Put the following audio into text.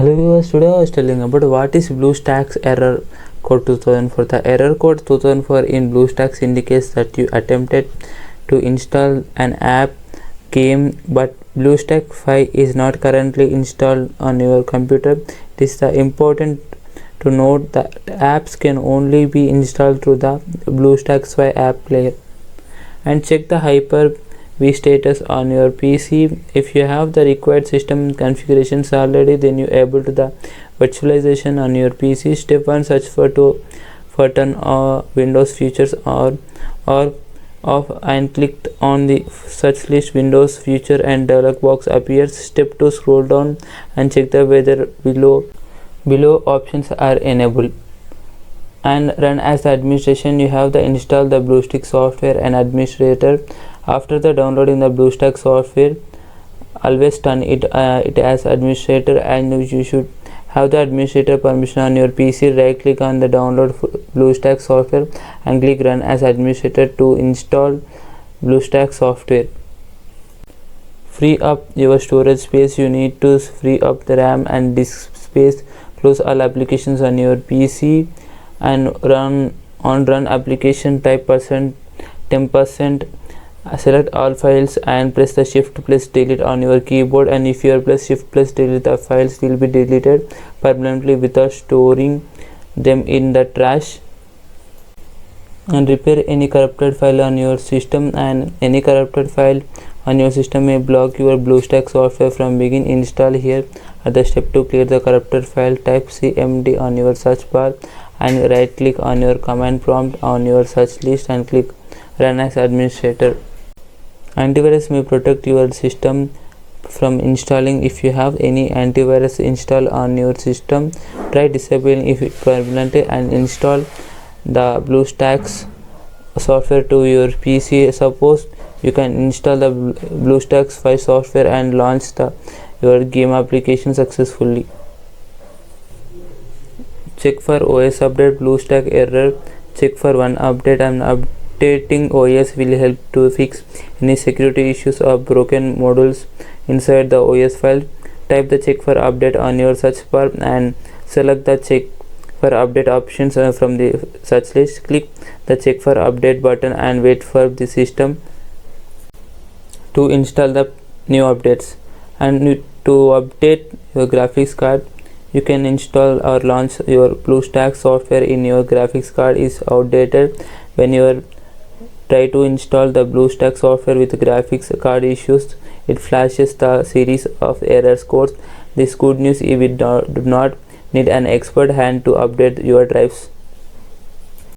Hello viewers, today I was telling about what is BlueStacks Error Code 2004. The error code 2004 in BlueStacks indicates that you attempted to install an app game but BlueStack 5 is not currently installed on your computer. It is important to note that apps can only be installed through the BlueStacks 5 app player. And check the Hyper-V status on your PC. If you have the required system configurations already, then you able to the virtualization on your PC. Step 1, search for turn Windows features or off and click on the search list. Windows feature and dialog box appears. Step 2, scroll down and check the whether below options are enabled. And run as the administration. You have to install the BlueStacks software and administrator. After the downloading the BlueStacks software, always turn it as administrator, and you should have the administrator permission on your PC. Right click on the download BlueStacks software and click run as administrator to install BlueStacks software. Free up your storage space. You need to free up the RAM and disk space. Close all applications on your PC and run application type %10%. Select all files and press the shift plus delete on your keyboard, and if you press shift plus delete, the files will be deleted permanently without storing them in the trash. And repair any corrupted file on your system, and any corrupted file on your system may block your BlueStacks software from begin. Install here at the step to clear the corrupted file. Type cmd on your search bar and right click on your command prompt on your search list and click run as administrator. Antivirus may protect your system from installing. If you have any antivirus installed on your system, try disabling it permanently and install the BlueStacks software to your PC. Suppose you can install the BlueStacks 5 software and launch your game application successfully. Check for OS update. BlueStacks error. Check for one update, and updating OS will help to fix any security issues or broken modules inside the OS file. Type the check for update on your search bar and select the check for update options from the search list. Click the check for update button and wait for the system to install the new updates. And to update your graphics card, you can install or launch your BlueStacks software in your graphics card is outdated. When you try to install the BlueStacks software with graphics card issues, it flashes the series of error codes. This good news: if you do not need an expert hand to update your drives.